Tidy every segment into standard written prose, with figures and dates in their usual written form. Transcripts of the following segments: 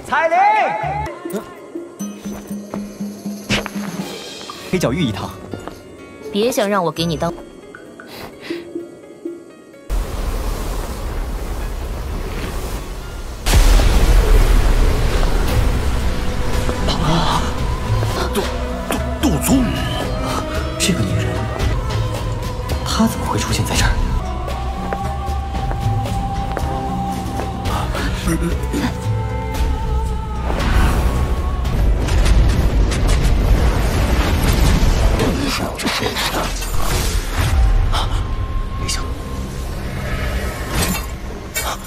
彩铃，黑角玉一趟。别想让我给你当。杜宗，这个女人，她怎么会出现在这儿？没想到，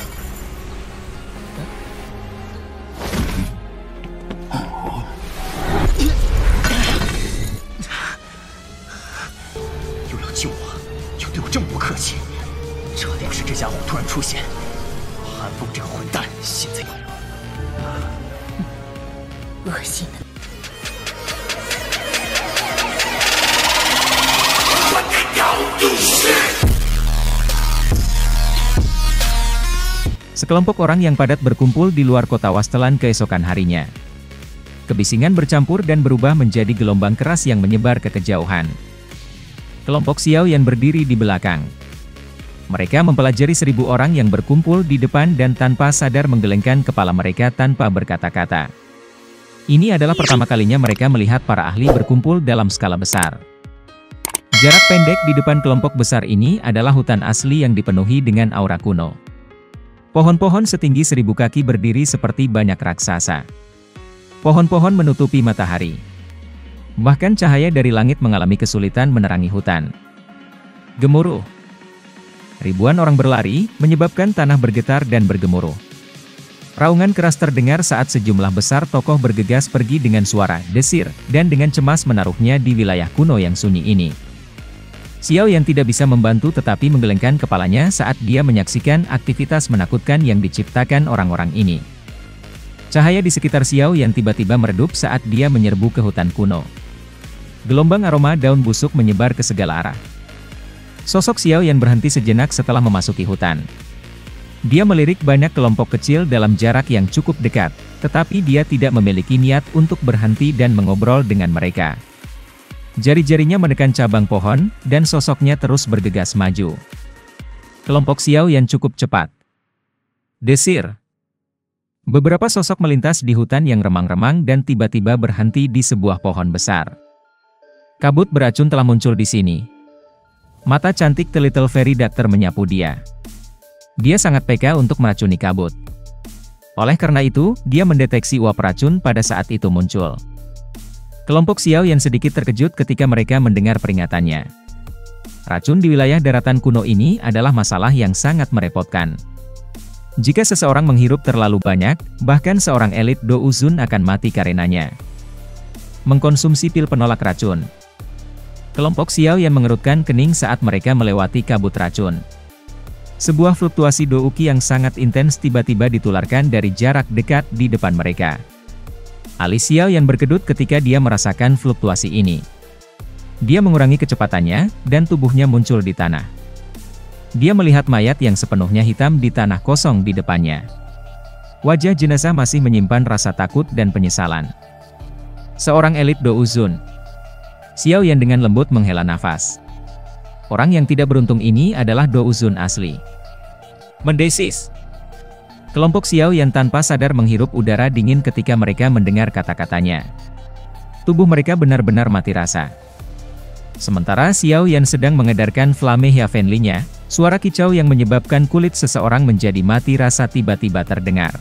又要救我，又对我这么不客气，这要是这家伙突然出现，韩风这个混蛋现在恶心的。 Sekelompok orang yang padat berkumpul di luar kota Wastelan keesokan harinya. Kebisingan bercampur dan berubah menjadi gelombang keras yang menyebar ke kejauhan. Kelompok Xiao Yan berdiri di belakang. Mereka mempelajari 1000 orang yang berkumpul di depan dan tanpa sadar menggelengkan kepala mereka tanpa berkata-kata. Ini adalah pertama kalinya mereka melihat para ahli berkumpul dalam skala besar. Jarak pendek di depan kelompok besar ini adalah hutan asli yang dipenuhi dengan aura kuno. Pohon-pohon setinggi 1000 kaki berdiri seperti banyak raksasa. Pohon-pohon menutupi matahari. Bahkan cahaya dari langit mengalami kesulitan menerangi hutan. Gemuruh. Ribuan orang berlari, menyebabkan tanah bergetar dan bergemuruh. Raungan keras terdengar saat sejumlah besar tokoh bergegas pergi dengan suara desir, dan dengan cemas menaruhnya di wilayah kuno yang sunyi ini. Xiao Yan tidak bisa membantu tetapi menggelengkan kepalanya saat dia menyaksikan aktivitas menakutkan yang diciptakan orang-orang ini. Cahaya di sekitar Xiao Yan tiba-tiba meredup saat dia menyerbu ke hutan kuno. Gelombang aroma daun busuk menyebar ke segala arah. Sosok Xiao Yan berhenti sejenak setelah memasuki hutan. Dia melirik banyak kelompok kecil dalam jarak yang cukup dekat, tetapi dia tidak memiliki niat untuk berhenti dan mengobrol dengan mereka. Jari-jarinya menekan cabang pohon, dan sosoknya terus bergegas maju. Kelompok Xiao Yan cukup cepat. Desir. Beberapa sosok melintas di hutan yang remang-remang dan tiba-tiba berhenti di sebuah pohon besar. Kabut beracun telah muncul di sini. Mata cantik The Little Fairy Doctor menyapu dia. Dia sangat peka untuk meracuni kabut. Oleh karena itu, dia mendeteksi uap racun pada saat itu muncul. Kelompok Xiao Yan sedikit terkejut ketika mereka mendengar peringatannya. Racun di wilayah daratan kuno ini adalah masalah yang sangat merepotkan. Jika seseorang menghirup terlalu banyak, bahkan seorang elit Do Uzun akan mati karenanya. Mengkonsumsi pil penolak racun. Kelompok Xiao Yan mengerutkan kening saat mereka melewati kabut racun. Sebuah fluktuasi Do Uqi yang sangat intens tiba-tiba ditularkan dari jarak dekat di depan mereka. Alis Xiao Yan berkedut ketika dia merasakan fluktuasi ini. Dia mengurangi kecepatannya, dan tubuhnya muncul di tanah. Dia melihat mayat yang sepenuhnya hitam di tanah kosong di depannya. Wajah jenazah masih menyimpan rasa takut dan penyesalan. Seorang elit Do Uzun. Xiao Yan dengan lembut menghela nafas. Orang yang tidak beruntung ini adalah Do Uzun asli. Mendesis. Kelompok Xiao Yan tanpa sadar menghirup udara dingin ketika mereka mendengar kata-katanya. Tubuh mereka benar-benar mati rasa. Sementara Xiao Yan sedang mengedarkan Flame Heavenly-nya, suara kicau yang menyebabkan kulit seseorang menjadi mati rasa tiba-tiba terdengar.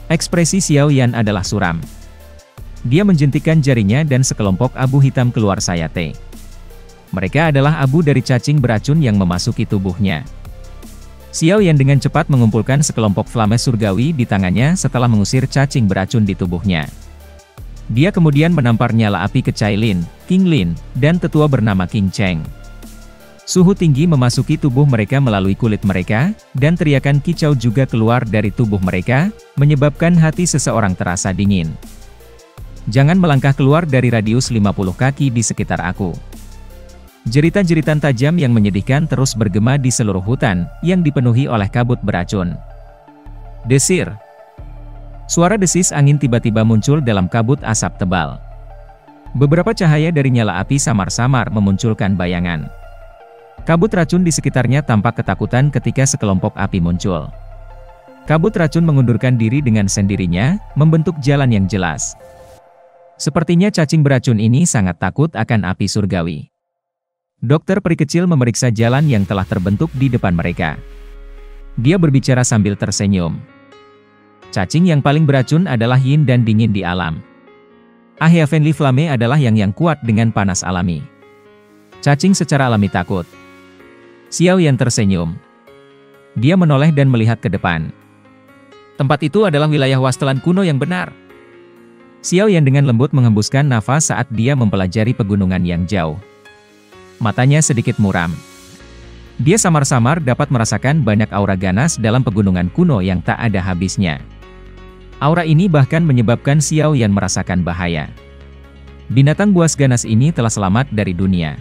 Ekspresi Xiao Yan adalah suram. Dia menjentikkan jarinya dan sekelompok abu hitam keluar sayate. Mereka adalah abu dari cacing beracun yang memasuki tubuhnya. Xiao Yan dengan cepat mengumpulkan sekelompok flame surgawi di tangannya setelah mengusir cacing beracun di tubuhnya. Dia kemudian menampar nyala api ke Cai Lin, King Lin, dan tetua bernama King Cheng. Suhu tinggi memasuki tubuh mereka melalui kulit mereka, dan teriakan kicau juga keluar dari tubuh mereka, menyebabkan hati seseorang terasa dingin. Jangan melangkah keluar dari radius 50 kaki di sekitar aku. Jeritan-jeritan tajam yang menyedihkan terus bergema di seluruh hutan, yang dipenuhi oleh kabut beracun. Desir. Suara desis angin tiba-tiba muncul dalam kabut asap tebal. Beberapa cahaya dari nyala api samar-samar memunculkan bayangan. Kabut racun di sekitarnya tampak ketakutan ketika sekelompok api muncul. Kabut racun mengundurkan diri dengan sendirinya, membentuk jalan yang jelas. Sepertinya cacing beracun ini sangat takut akan api surgawi. Dokter peri kecil memeriksa jalan yang telah terbentuk di depan mereka. Dia berbicara sambil tersenyum. Cacing yang paling beracun adalah yin dan dingin di alam. Heavenly Flame adalah yang kuat dengan panas alami. Cacing secara alami takut. Xiao Yan tersenyum. Dia menoleh dan melihat ke depan. Tempat itu adalah wilayah wastelan kuno yang benar. Xiao Yan dengan lembut menghembuskan nafas saat dia mempelajari pegunungan yang jauh. Matanya sedikit muram. Dia samar-samar dapat merasakan banyak aura ganas dalam pegunungan kuno yang tak ada habisnya. Aura ini bahkan menyebabkan Xiao Yan merasakan bahaya. Binatang buas ganas ini telah selamat dari dunia.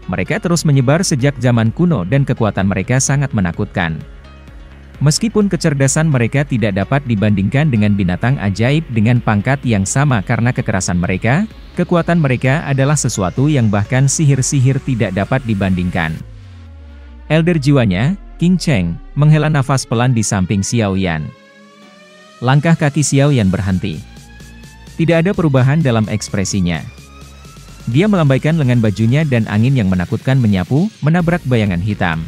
Mereka terus menyebar sejak zaman kuno dan kekuatan mereka sangat menakutkan. Meskipun kecerdasan mereka tidak dapat dibandingkan dengan binatang ajaib dengan pangkat yang sama karena kekerasan mereka, kekuatan mereka adalah sesuatu yang bahkan sihir-sihir tidak dapat dibandingkan. Elder jiwanya, King Cheng, menghela nafas pelan di samping Xiao Yan. Langkah kaki Xiao Yan berhenti. Tidak ada perubahan dalam ekspresinya. Dia melambaikan lengan bajunya dan angin yang menakutkan menyapu, menabrak bayangan hitam.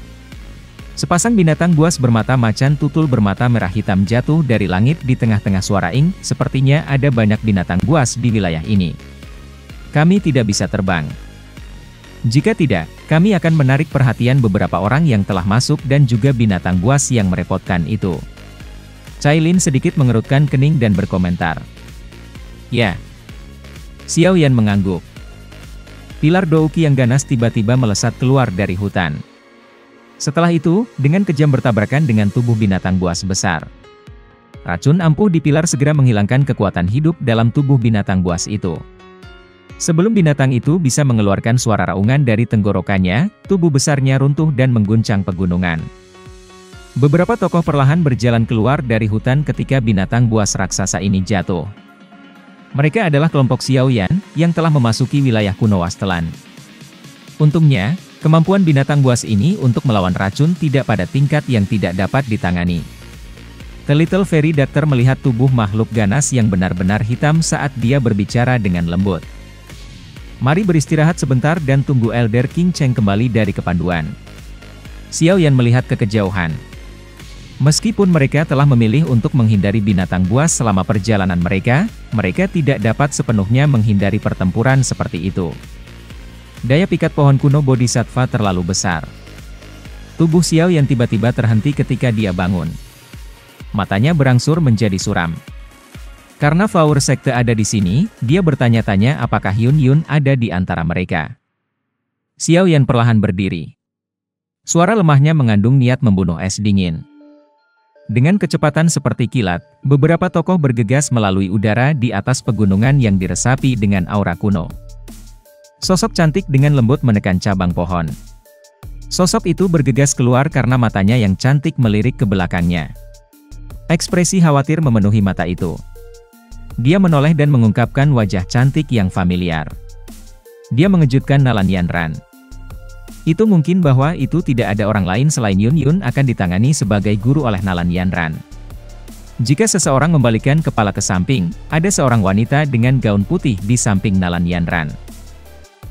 Sepasang binatang buas bermata macan tutul bermata merah hitam jatuh dari langit di tengah-tengah suara ing, sepertinya ada banyak binatang buas di wilayah ini. Kami tidak bisa terbang. Jika tidak, kami akan menarik perhatian beberapa orang yang telah masuk dan juga binatang buas yang merepotkan itu. Cailin sedikit mengerutkan kening dan berkomentar. Ya. Xiao Yan mengangguk. Pilar Douki yang ganas tiba-tiba melesat keluar dari hutan. Setelah itu, dengan kejam bertabrakan dengan tubuh binatang buas besar. Racun ampuh di pilar segera menghilangkan kekuatan hidup dalam tubuh binatang buas itu. Sebelum binatang itu bisa mengeluarkan suara raungan dari tenggorokannya, tubuh besarnya runtuh dan mengguncang pegunungan. Beberapa tokoh perlahan berjalan keluar dari hutan ketika binatang buas raksasa ini jatuh. Mereka adalah kelompok Xiao Yan, yang telah memasuki wilayah kuno wastelan. Untungnya, kemampuan binatang buas ini untuk melawan racun tidak pada tingkat yang tidak dapat ditangani. The Little Fairy Doctor melihat tubuh makhluk ganas yang benar-benar hitam saat dia berbicara dengan lembut. Mari beristirahat sebentar dan tunggu Elder King Cheng kembali dari kepanduan. Xiao Yan melihat ke kejauhan. Meskipun mereka telah memilih untuk menghindari binatang buas selama perjalanan mereka, mereka tidak dapat sepenuhnya menghindari pertempuran seperti itu. Daya pikat pohon kuno Bodhisattva terlalu besar. Tubuh Xiao Yan tiba-tiba terhenti ketika dia bangun. Matanya berangsur menjadi suram. Karena Flower Sekte ada di sini, dia bertanya-tanya apakah Yun Yun ada di antara mereka. Xiao Yan perlahan berdiri. Suara lemahnya mengandung niat membunuh es dingin. Dengan kecepatan seperti kilat, beberapa tokoh bergegas melalui udara di atas pegunungan yang diresapi dengan aura kuno. Sosok cantik dengan lembut menekan cabang pohon. Sosok itu bergegas keluar karena matanya yang cantik melirik ke belakangnya. Ekspresi khawatir memenuhi mata itu. Dia menoleh dan mengungkapkan wajah cantik yang familiar. Dia mengejutkan Nalan Yanran. Itu mungkin bahwa itu tidak ada orang lain selain Yun Yun akan ditangani sebagai guru oleh Nalan Yanran. Jika seseorang membalikkan kepala ke samping, ada seorang wanita dengan gaun putih di samping Nalan Yanran.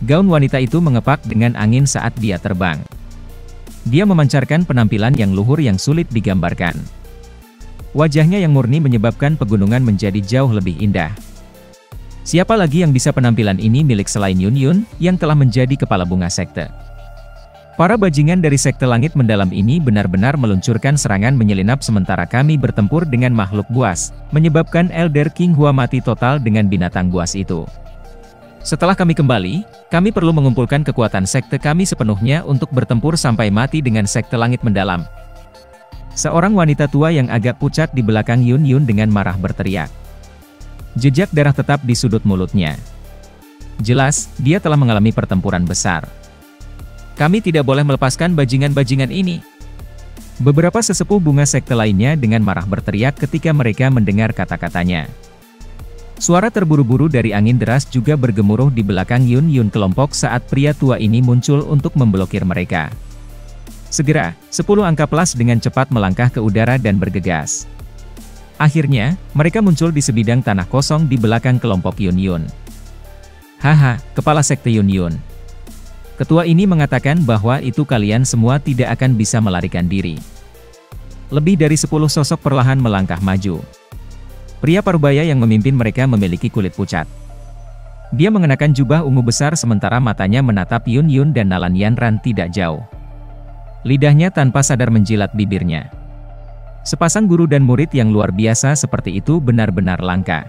Gaun wanita itu mengepak dengan angin saat dia terbang. Dia memancarkan penampilan yang luhur yang sulit digambarkan. Wajahnya yang murni menyebabkan pegunungan menjadi jauh lebih indah. Siapa lagi yang bisa penampilan ini milik selain Yun Yun, yang telah menjadi kepala bunga sekte? Para bajingan dari sekte langit mendalam ini benar-benar meluncurkan serangan menyelinap sementara kami bertempur dengan makhluk buas, menyebabkan Elder King Hua mati total dengan binatang buas itu. Setelah kami kembali, kami perlu mengumpulkan kekuatan sekte kami sepenuhnya untuk bertempur sampai mati dengan sekte langit mendalam. Seorang wanita tua yang agak pucat di belakang Yun Yun dengan marah berteriak. Jejak darah tetap di sudut mulutnya. Jelas, dia telah mengalami pertempuran besar. Kami tidak boleh melepaskan bajingan-bajingan ini. Beberapa sesepuh bunga sekte lainnya dengan marah berteriak ketika mereka mendengar kata-katanya. Suara terburu-buru dari angin deras juga bergemuruh di belakang Yun Yun kelompok saat pria tua ini muncul untuk memblokir mereka. Segera, 10 angka plus dengan cepat melangkah ke udara dan bergegas. Akhirnya, mereka muncul di sebidang tanah kosong di belakang kelompok Yun Yun. Haha, kepala sekte Yun Yun. Ketua ini mengatakan bahwa itu kalian semua tidak akan bisa melarikan diri. Lebih dari 10 sosok perlahan melangkah maju. Pria parubaya yang memimpin mereka memiliki kulit pucat. Dia mengenakan jubah ungu besar sementara matanya menatap Yun Yun dan Nalan Yanran tidak jauh. Lidahnya tanpa sadar menjilat bibirnya. Sepasang guru dan murid yang luar biasa seperti itu benar-benar langka.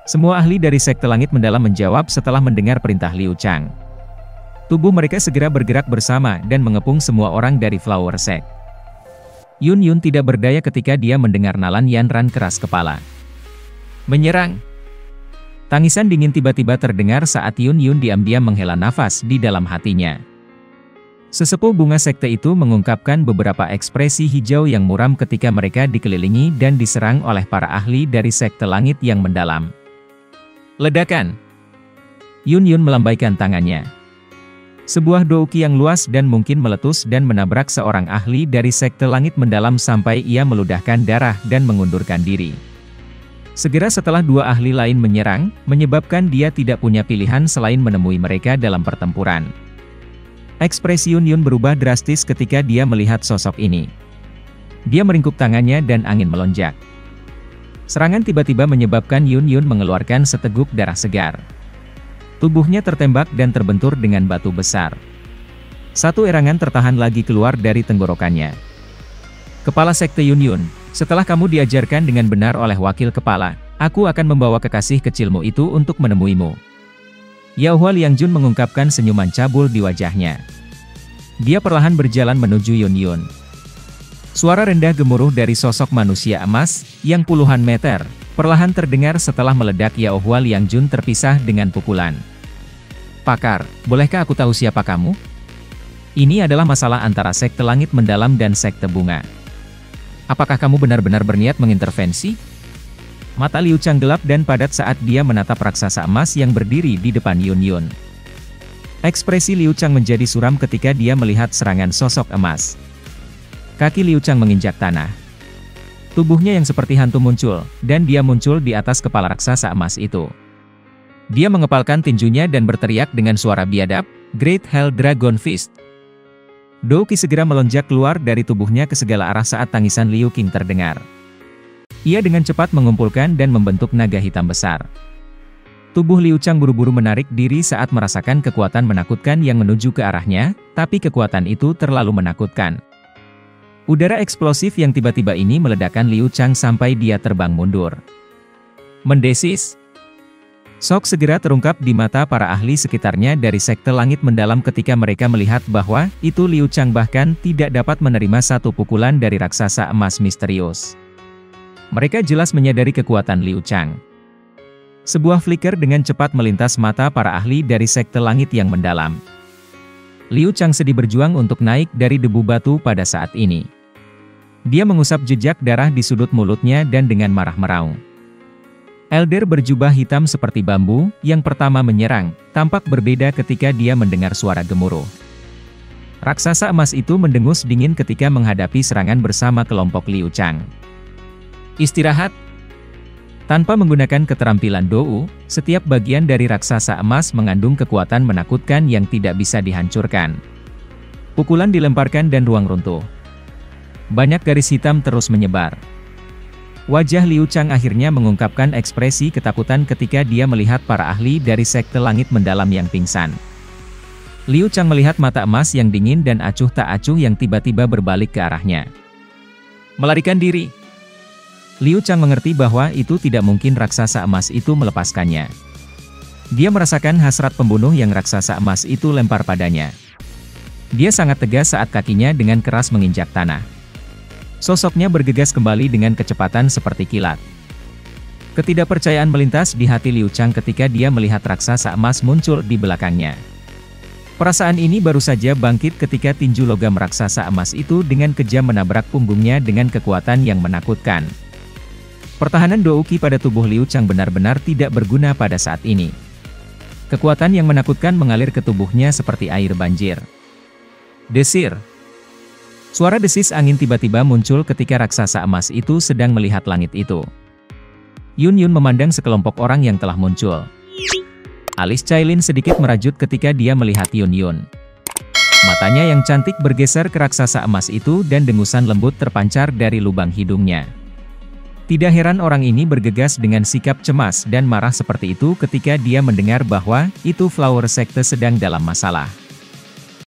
Semua ahli dari sekte langit mendalam menjawab setelah mendengar perintah Liu Chang. Tubuh mereka segera bergerak bersama dan mengepung semua orang dari Flower Sect. Yun Yun tidak berdaya ketika dia mendengar Nalan Yanran keras kepala. Menyerang! Tangisan dingin tiba-tiba terdengar saat Yun Yun diam-diam menghela nafas di dalam hatinya. Sesepuh bunga sekte itu mengungkapkan beberapa ekspresi hijau yang muram ketika mereka dikelilingi dan diserang oleh para ahli dari sekte langit yang mendalam. Ledakan! Yun Yun melambaikan tangannya. Sebuah douki yang luas dan mungkin meletus dan menabrak seorang ahli dari sekte langit mendalam sampai ia meludahkan darah dan mengundurkan diri. Segera setelah 2 ahli lain menyerang, menyebabkan dia tidak punya pilihan selain menemui mereka dalam pertempuran. Ekspresi Yun Yun berubah drastis ketika dia melihat sosok ini. Dia meringkuk tangannya dan angin melonjak. Serangan tiba-tiba menyebabkan Yun Yun mengeluarkan seteguk darah segar. Tubuhnya tertembak dan terbentur dengan batu besar. Satu erangan tertahan lagi keluar dari tenggorokannya. Kepala sekte Yun Yun, setelah kamu diajarkan dengan benar oleh wakil kepala, aku akan membawa kekasih kecilmu itu untuk menemuimu. Yao Hua Liangjun mengungkapkan senyuman cabul di wajahnya. Dia perlahan berjalan menuju Yun Yun. Suara rendah gemuruh dari sosok manusia emas, yang puluhan meter, perlahan terdengar setelah meledak. Yao Hua Liangjun terpisah dengan pukulan. Pakar, bolehkah aku tahu siapa kamu? Ini adalah masalah antara sekte langit mendalam dan sekte bunga. Apakah kamu benar-benar berniat mengintervensi? Mata Liu Chang gelap dan padat saat dia menatap raksasa emas yang berdiri di depan Yun Yun. Ekspresi Liu Chang menjadi suram ketika dia melihat serangan sosok emas. Kaki Liu Chang menginjak tanah. Tubuhnya yang seperti hantu muncul, dan dia muncul di atas kepala raksasa emas itu. Dia mengepalkan tinjunya dan berteriak dengan suara biadab, Great Hell Dragon Fist. Douki segera melonjak keluar dari tubuhnya ke segala arah saat tangisan Liu Qing terdengar. Ia dengan cepat mengumpulkan dan membentuk naga hitam besar. Tubuh Liu Chang buru-buru menarik diri saat merasakan kekuatan menakutkan yang menuju ke arahnya, tapi kekuatan itu terlalu menakutkan. Udara eksplosif yang tiba-tiba ini meledakkan Liu Chang sampai dia terbang mundur. Mendesis. Sok segera terungkap di mata para ahli sekitarnya dari sekte langit mendalam ketika mereka melihat bahwa itu Liu Chang bahkan tidak dapat menerima satu pukulan dari raksasa emas misterius. Mereka jelas menyadari kekuatan Liu Chang. Sebuah flicker dengan cepat melintas mata para ahli dari sekte langit yang mendalam. Liu Chang sedih berjuang untuk naik dari debu batu pada saat ini. Dia mengusap jejak darah di sudut mulutnya dan dengan marah meraung. Elder berjubah hitam seperti bambu, yang pertama menyerang, tampak berbeda ketika dia mendengar suara gemuruh. Raksasa emas itu mendengus dingin ketika menghadapi serangan bersama kelompok Liu Chang. Istirahat. Tanpa menggunakan keterampilan Dou, setiap bagian dari raksasa emas mengandung kekuatan menakutkan yang tidak bisa dihancurkan. Pukulan dilemparkan dan ruang runtuh. Banyak garis hitam terus menyebar. Wajah Liu Chang akhirnya mengungkapkan ekspresi ketakutan ketika dia melihat para ahli dari sekte langit mendalam yang pingsan. Liu Chang melihat mata emas yang dingin dan acuh tak acuh yang tiba-tiba berbalik ke arahnya. Melarikan diri. Liu Chang mengerti bahwa itu tidak mungkin raksasa emas itu melepaskannya. Dia merasakan hasrat pembunuh yang raksasa emas itu lempar padanya. Dia sangat tegas saat kakinya dengan keras menginjak tanah. Sosoknya bergegas kembali dengan kecepatan seperti kilat. Ketidakpercayaan melintas di hati Liu Chang ketika dia melihat raksasa emas muncul di belakangnya. Perasaan ini baru saja bangkit ketika tinju logam raksasa emas itu dengan kejam menabrak punggungnya dengan kekuatan yang menakutkan. Pertahanan Douki pada tubuh Liu Chang benar-benar tidak berguna pada saat ini. Kekuatan yang menakutkan mengalir ke tubuhnya seperti air banjir. Desir. Suara desis angin tiba-tiba muncul ketika raksasa emas itu sedang melihat langit itu. Yun Yun memandang sekelompok orang yang telah muncul. Alis Cailin sedikit merajut ketika dia melihat Yun Yun. Matanya yang cantik bergeser ke raksasa emas itu dan dengusan lembut terpancar dari lubang hidungnya. Tidak heran orang ini bergegas dengan sikap cemas dan marah seperti itu ketika dia mendengar bahwa itu Flower Sekte sedang dalam masalah.